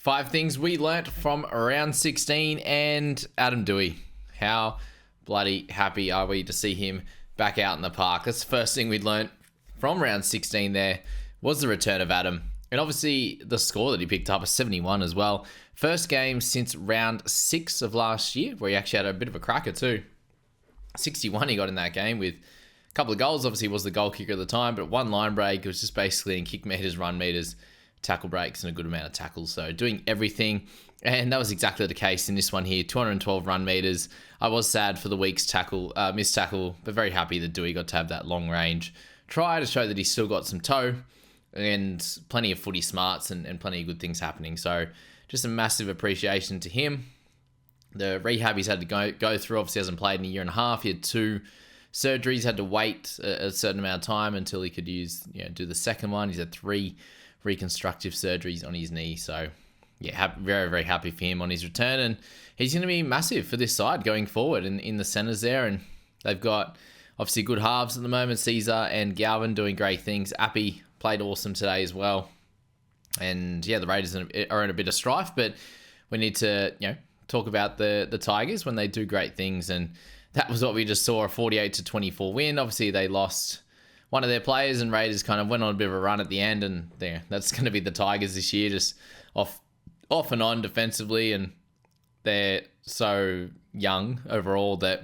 5 things we learnt from round 16 and Adam Doueihi. How bloody happy are we to see him back out in the park? That's the first thing we'd learnt from round 16 there was the return of Adam. And obviously the score that he picked up, a 71 as well. First game since round 6 of last year, where he actually had a bit of a cracker too. 61 he got in that game with a couple of goals. Obviously he was the goal kicker at the time, but one line break. It was just basically in kick meters, run meters, tackle breaks, and a good amount of tackles. So doing everything. And that was exactly the case in this one here. 212 run meters. I was sad for the week's missed tackle, but very happy that Doueihi got to have that long range try to show that he's still got some toe and plenty of footy smarts and plenty of good things happening. So just a massive appreciation to him. The rehab he's had to go through, obviously hasn't played in a year and a half. He had 2 surgeries, had to wait a certain amount of time until he could do the second one. He's had 3 reconstructive surgeries on his knee. So yeah, very, very happy for him on his return. And he's going to be massive for this side going forward in the centres there. And they've got obviously good halves at the moment. Caesar and Galvin doing great things. Appy played awesome today as well. And yeah, the Raiders are in a bit of strife, but we need to, talk about the Tigers when they do great things. And that was what we just saw, a 48-24 win. Obviously they lost one of their players and Raiders kind of went on a bit of a run at the end. And that's going to be the Tigers this year, just off and on defensively. And they're so young overall that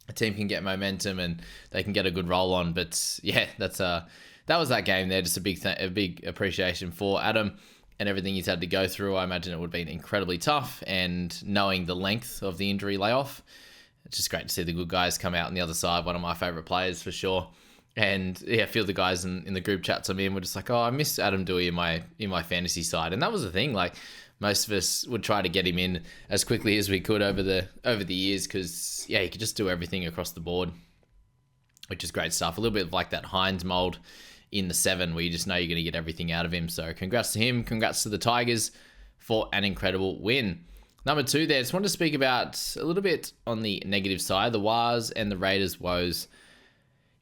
a team can get momentum and they can get a good roll on. But yeah, that was that game there. Just a big appreciation for Adam and everything he's had to go through. I imagine it would have been incredibly tough, and knowing the length of the injury layoff, it's just great to see the good guys come out on the other side. One of my favourite players for sure. And yeah, I feel the guys in the group chats I'm in were just like, I miss Adam Doueihi in my fantasy side. And that was the thing, like most of us would try to get him in as quickly as we could over the years, because yeah, he could just do everything across the board, which is great stuff. A little bit like that Hines mold in the 7, where you just know you're going to get everything out of him. So congrats to him. Congrats to the Tigers for an incredible win. Number 2 there, just wanted to speak about a little bit on the negative side, the Wars and the Raiders woes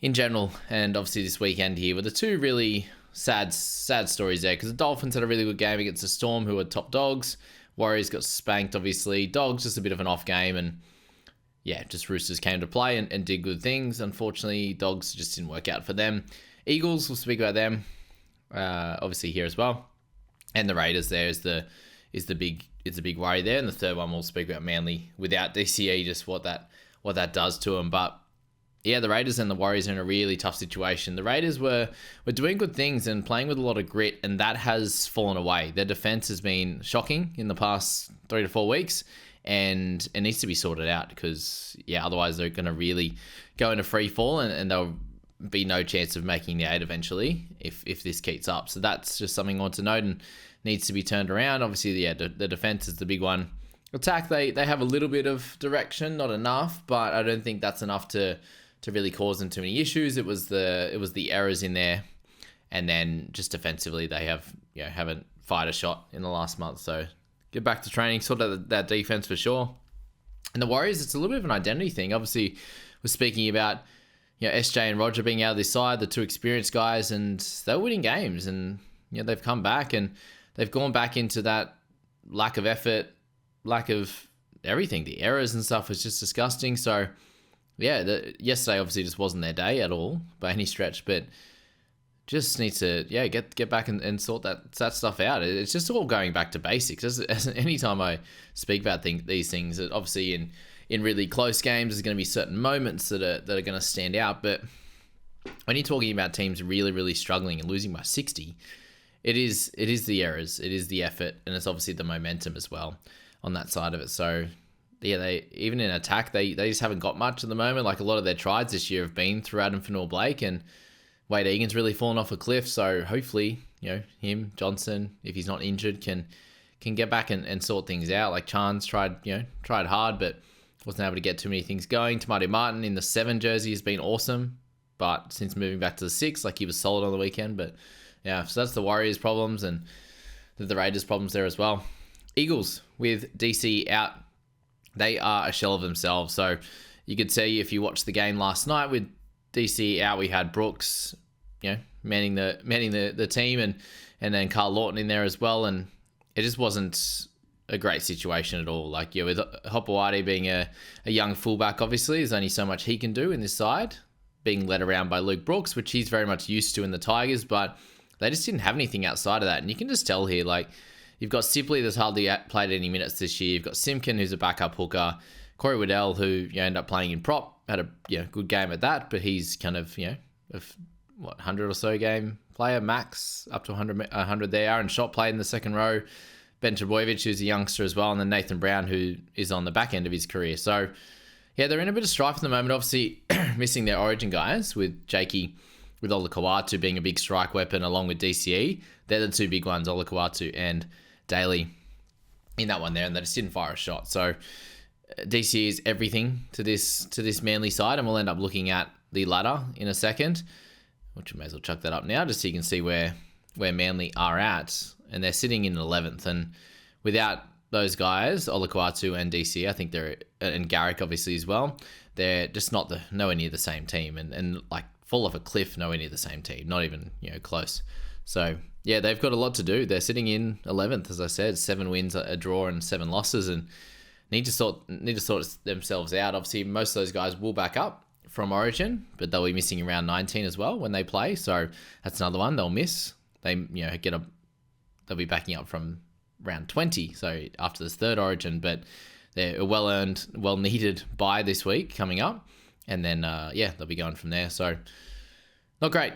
in general. And obviously this weekend here were the 2 really sad stories there, because the Dolphins had a really good game against the Storm, who were top dogs. Warriors got spanked, obviously. Dogs, just a bit of an off game. And yeah, just Roosters came to play and did good things. Unfortunately, Dogs just didn't work out for them. Eagles, we'll speak about them obviously here as well. And the Raiders there is the big worry there. And the third one we'll speak about Manly without DCE, just what that does to them. But yeah, the Raiders and the Warriors are in a really tough situation. The Raiders were doing good things and playing with a lot of grit, and that has fallen away. Their defense has been shocking in the past 3 to 4 weeks, and it needs to be sorted out, because yeah, otherwise they're going to really go into free fall, and they'll be no chance of making the 8 eventually if this keeps up. So that's just something I want to note and needs to be turned around. Obviously, yeah, the defense is the big one. Attack, they have a little bit of direction, not enough, but I don't think that's enough to really cause them too many issues. It was the errors in there, and then just defensively they haven't fired a shot in the last month. So get back to training, sort of that defense for sure. And the Warriors, it's a little bit of an identity thing. Obviously, we're speaking about SJ and Roger being out of this side, the 2 experienced guys, and they're winning games, and they've come back and they've gone back into that lack of effort, lack of everything. The errors and stuff was just disgusting. So yeah, yesterday obviously just wasn't their day at all by any stretch, but just need to get back and sort that stuff out. It's just all going back to basics. As anytime I speak about these things, obviously in really close games, there's going to be certain moments that are going to stand out. But when you're talking about teams really, really struggling and losing by 60, it is the errors, it is the effort, and it's obviously the momentum as well on that side of it. So yeah, they even in attack, they just haven't got much at the moment. Like a lot of their tries this year have been through Adam Fanua-Blake, and Wade Egan's really fallen off a cliff. So hopefully, him, Johnson, if he's not injured, can get back and sort things out. Like Chan's tried hard, but wasn't able to get too many things going. Tamati Martin in the 7 jersey has been awesome, but since moving back to the 6, like he was solid on the weekend. But yeah, so that's the Warriors' problems and the Raiders' problems there as well. Eagles with DC out, they are a shell of themselves. So you could see if you watched the game last night with DC out, we had Brooks, manning the team, and then Carl Lawton in there as well. And it just wasn't a great situation at all. Like, with Hopewadi being a young fullback, obviously, there's only so much he can do in this side, being led around by Luke Brooks, which he's very much used to in the Tigers, but they just didn't have anything outside of that. And you can just tell here, like, you've got Sipley that's hardly played any minutes this year. You've got Simpkin, who's a backup hooker. Corey Waddell, who ended up playing in prop, had a good game at that, but he's kind of, 100 or so game player, max, up to 100 there. Aaron Schott played in the second row. Ben Trbojevic, who's a youngster as well, and then Nathan Brown, who is on the back end of his career. So, yeah, they're in a bit of strife at the moment. Obviously, missing their origin guys, with Jakey, with Olakau'atu being a big strike weapon along with DCE. They're the two big ones, Olakau'atu and Daly, in that one there, and they just didn't fire a shot. So, DCE is everything to this Manly side, and we'll end up looking at the ladder in a second, which we may as well chuck that up now, just so you can see where Manly are at. And they're sitting in 11th, and without those guys, Olakau'atu and DC, I think and Garrick obviously as well, they're just nowhere near the same team, and like fall off a cliff, nowhere near the same team, not even close. So yeah, they've got a lot to do. They're sitting in 11th, as I said, 7 wins, a draw, and 7 losses, and need to sort themselves out. Obviously, most of those guys will back up from Origin, but they'll be missing around 19 as well when they play. So that's another one they'll miss. They they'll be backing up from round 20, so after this third Origin, but they're a well-earned, well-needed bye this week coming up, and then, they'll be going from there, so not great,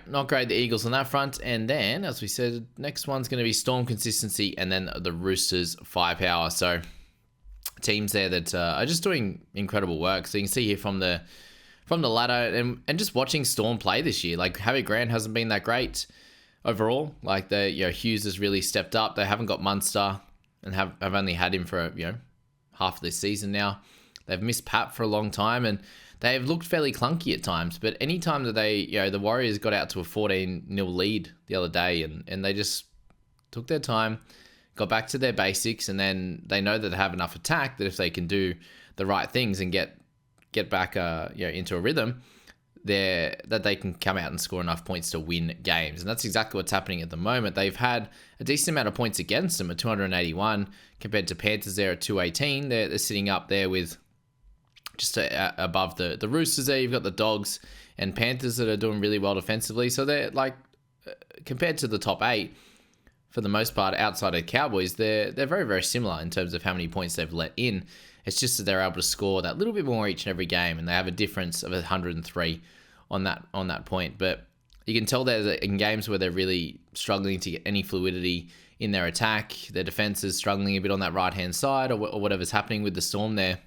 the Eagles on that front. And then, as we said, next one's going to be Storm consistency, and then the Roosters firepower, so teams there that are just doing incredible work. So you can see here from the ladder, and just watching Storm play this year, like Harry Grant hasn't been that great overall. Like Hughes has really stepped up. They haven't got Munster, and have only had him for half of this season now. They've missed Pat for a long time, and they've looked fairly clunky at times. But any time that they the Warriors got out to a 14-0 lead the other day, and they just took their time, got back to their basics, and then they know that they have enough attack that if they can do the right things and get back into a rhythm, that they can come out and score enough points to win games. And that's exactly what's happening at the moment. They've had a decent amount of points against them at 281 compared to Panthers there at 218. They're sitting up there with just above the Roosters there. You've got the Dogs and Panthers that are doing really well defensively. So they're like, compared to the top 8, for the most part, outside of Cowboys, they're very, very similar in terms of how many points they've let in. It's just that they're able to score that little bit more each and every game, and they have a difference of 103 on that point. But you can tell that in games where they're really struggling to get any fluidity in their attack, their defense is struggling a bit on that right-hand side, or whatever's happening with the Storm there,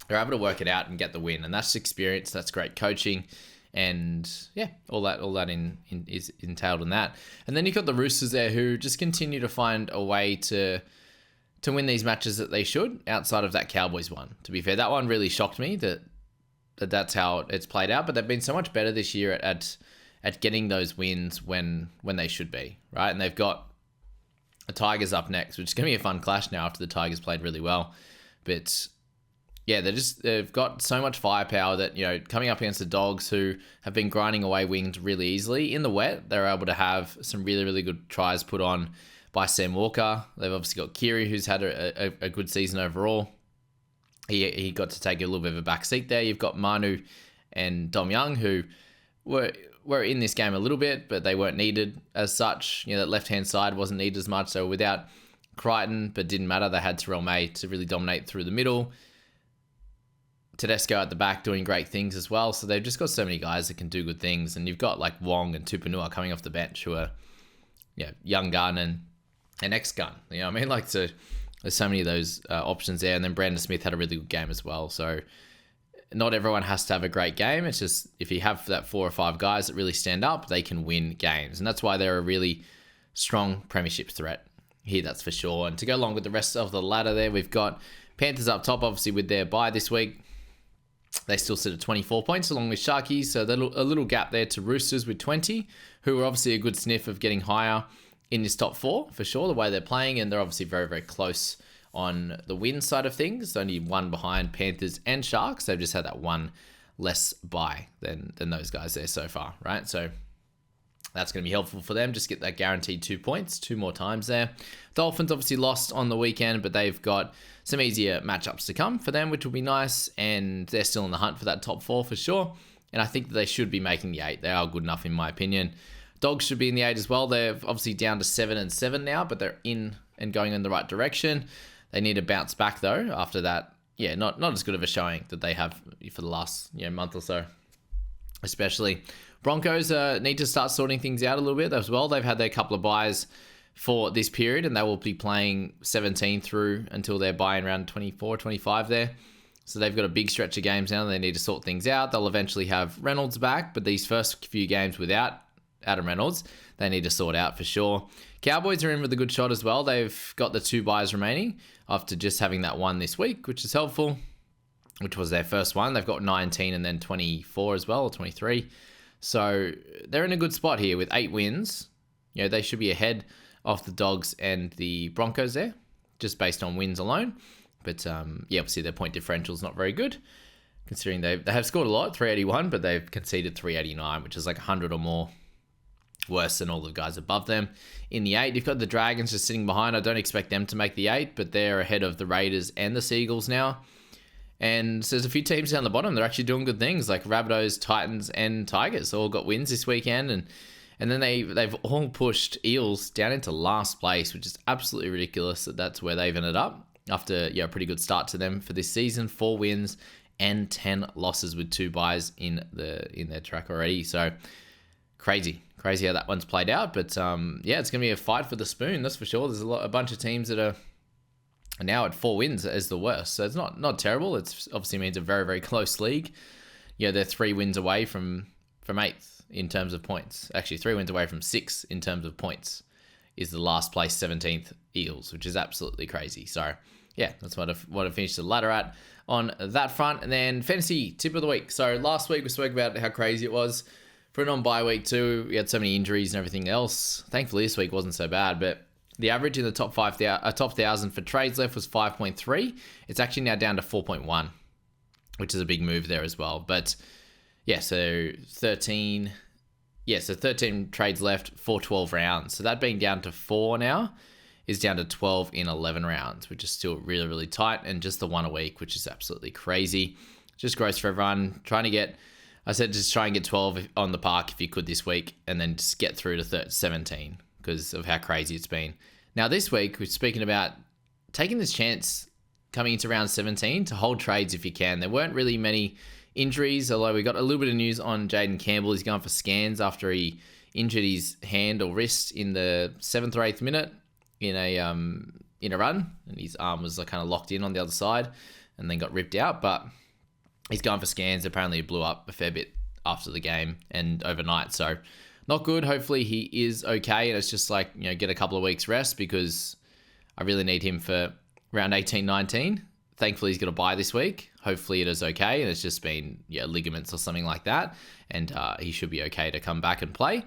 they're able to work it out and get the win. And that's experience, that's great coaching, and yeah, all that is entailed in that. And then you've got the Roosters there, who just continue to find a way to win these matches that they should, outside of that Cowboys one. To be fair, that one really shocked me that's how it's played out, but they've been so much better this year at getting those wins when they should be, right? And they've got the Tigers up next, which is going to be a fun clash now after the Tigers played really well. But yeah, they've got so much firepower that, coming up against the Dogs, who have been grinding away wings really easily in the wet, they're able to have some really, really good tries put on by Sam Walker. They've obviously got Kiri, who's had a good season overall. He got to take a little bit of a back seat there. You've got Manu and Dom Young, who were in this game a little bit, but they weren't needed as such. That left-hand side wasn't needed as much. So without Crichton, but didn't matter. They had Terrell May to really dominate through the middle. Tedesco at the back doing great things as well. So they've just got so many guys that can do good things. And you've got like Wong and Tupanua coming off the bench, who are young gun and ex-gun. You know what I mean? Like, so there's so many of those options there. And then Brandon Smith had a really good game as well. So not everyone has to have a great game. It's just if you have that 4 or 5 guys that really stand up, they can win games. And that's why they're a really strong premiership threat here, that's for sure. And to go along with the rest of the ladder there, we've got Panthers up top, obviously with their bye this week. They still sit at 24 points along with Sharkies. So a little gap there to Roosters with 20, who are obviously a good sniff of getting higher in this top 4 for sure, the way they're playing. And they're obviously very, very close on the win side of things. Only one behind Panthers and Sharks. They've just had that one less bye than those guys there so far, right? So That's going to be helpful for them. Just get that guaranteed 2 points, 2 more times there. Dolphins obviously lost on the weekend, but they've got some easier matchups to come for them, which will be nice. And they're still in the hunt for that top 4 for sure. And I think that they should be making the 8. They are good enough in my opinion. Dogs should be in the 8 as well. They're obviously down to 7-7 now, but they're in and going in the right direction. They need to bounce back though after that. Yeah, not as good of a showing that they have for the last month or so, especially. Broncos need to start sorting things out a little bit as well. They've had their couple of buys for this period, and they will be playing 17 through until they're buying around 24, 25 there. So they've got a big stretch of games now. They need to sort things out. They'll eventually have Reynolds back, but these first few games without Adam Reynolds, they need to sort out for sure. Cowboys are in with a good shot as well. They've got the 2 buys remaining after just having that one this week, which is helpful, which was their first one. They've got 19 and then 24 as well, or 23. So they're in a good spot here with 8 wins. They should be ahead of the Dogs and the Broncos there, just based on wins alone. But obviously their point differential is not very good, considering they have scored a lot, 381, but they've conceded 389, which is like 100 or more worse than all the guys above them. In the 8, you've got the Dragons just sitting behind. I don't expect them to make the 8, but they're ahead of the Raiders and the Seagulls now. And so there's a few teams down the bottom. They're actually doing good things, like Rabbitohs, Titans, and Tigers all got wins this weekend. And then they've all pushed Eels down into last place, which is absolutely ridiculous that that's where they've ended up after a pretty good start to them for this season. 4 wins and 10 losses with 2 buys in their track already. So crazy how that one's played out. But it's going to be a fight for the spoon, that's for sure. There's a bunch of teams that are now at 4 wins as the worst. So it's not terrible. It obviously means a very, very close league. They're 3 wins away from 8th in terms of points. Actually, 3 wins away from 6th in terms of points is the last place 17th Eagles, which is absolutely crazy. So that's what I finished the ladder at on that front. And then fantasy tip of the week. So last week we spoke about how crazy it was for a non-bye week too. We had so many injuries and everything else. Thankfully this week wasn't so bad, but the average in the top 1,000 for trades left was 5.3. It's actually now down to 4.1, which is a big move there as well. But so 13 trades left for 12 rounds. So that being down to 4 now is down to 12 in 11 rounds, which is still really, really tight, and just the 1 a week, which is absolutely crazy. Just gross for everyone. Just try and get 12 on the park if you could this week, and then just get through to 17 because of how crazy it's been. Now this week, we're speaking about taking this chance coming into round 17 to hold trades if you can. There weren't really many injuries, although we got a little bit of news on Jaden Campbell. He's going for scans after he injured his hand or wrist in the 7th or 8th minute in a run, and his arm was kind of locked in on the other side and then got ripped out. But he's going for scans. Apparently it blew up a fair bit after the game and overnight, so not good. Hopefully he is okay, and it's just get a couple of weeks rest, because I really need him for round 18, 19. Thankfully he's going to bye this week. Hopefully it is okay, and it's just been ligaments or something like that, and he should be okay to come back and play,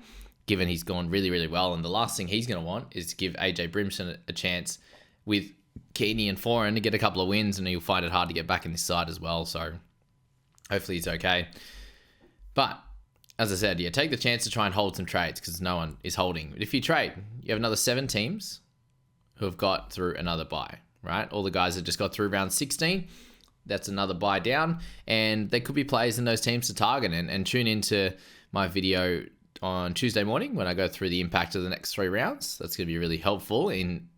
given he's gone really, really well. And the last thing he's going to want is to give AJ Brimson a chance with Keeney and Foran to get a couple of wins, and he'll find it hard to get back in this side as well. So hopefully he's okay. But as I said, take the chance to try and hold some trades, because no one is holding. But if you trade, you have another 7 teams who have got through another bye, right? All the guys that just got through round 16, that's another bye down. And there could be players in those teams to target, and tune into my video on Tuesday morning when I go through the impact of the next 3 rounds. That's going to be really helpful in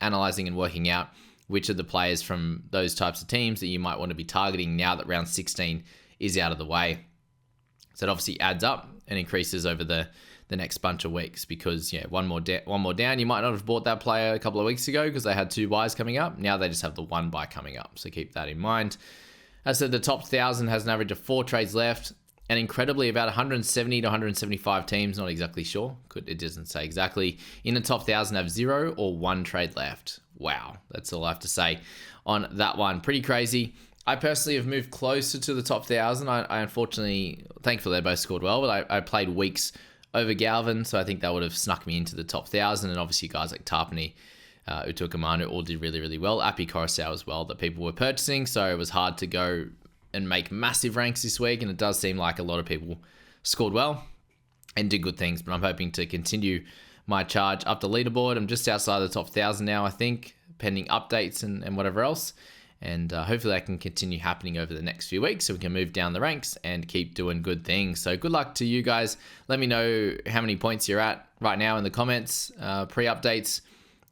analyzing and working out which of the players from those types of teams that you might want to be targeting now that round 16 is out of the way. So it obviously adds up and increases over the next bunch of weeks, because one more down, you might not have bought that player a couple of weeks ago because they had 2 buys coming up. Now they just have the 1 buy coming up, so keep that in mind. As I said, the top 1,000 has an average of 4 trades left, and incredibly about 170 to 175 teams, not exactly sure, it doesn't say exactly, in the top 1,000 have 0 or 1 trade left. Wow, that's all I have to say on that one. Pretty crazy. I personally have moved closer to the top 1,000. I unfortunately, thankfully, they both scored well, but I played Weeks over Galvin, so I think that would have snuck me into the top 1,000. And obviously, guys like Tarpany, Utukamanu all did really, really well. Api Coruscant as well that people were purchasing, so it was hard to go and make massive ranks this week. And it does seem like a lot of people scored well. and do good things. But I'm hoping to continue my charge up the leaderboard. I'm just outside the top 1,000 now, I think, pending updates and whatever else. And hopefully that can continue happening over the next few weeks so we can move down the ranks and keep doing good things. So good luck to you guys. Let me know how many points you're at right now in the comments, pre-updates,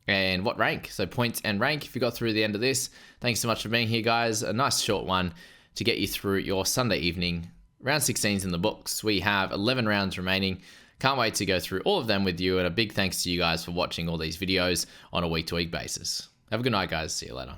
and what rank. So points and rank if you got through the end of this. Thanks so much for being here, guys. A nice short one to get you through your Sunday evening. Round 16's in the books. We have 11 rounds remaining. Can't wait to go through all of them with you. And a big thanks to you guys for watching all these videos on a week-to-week basis. Have a good night, guys. See you later.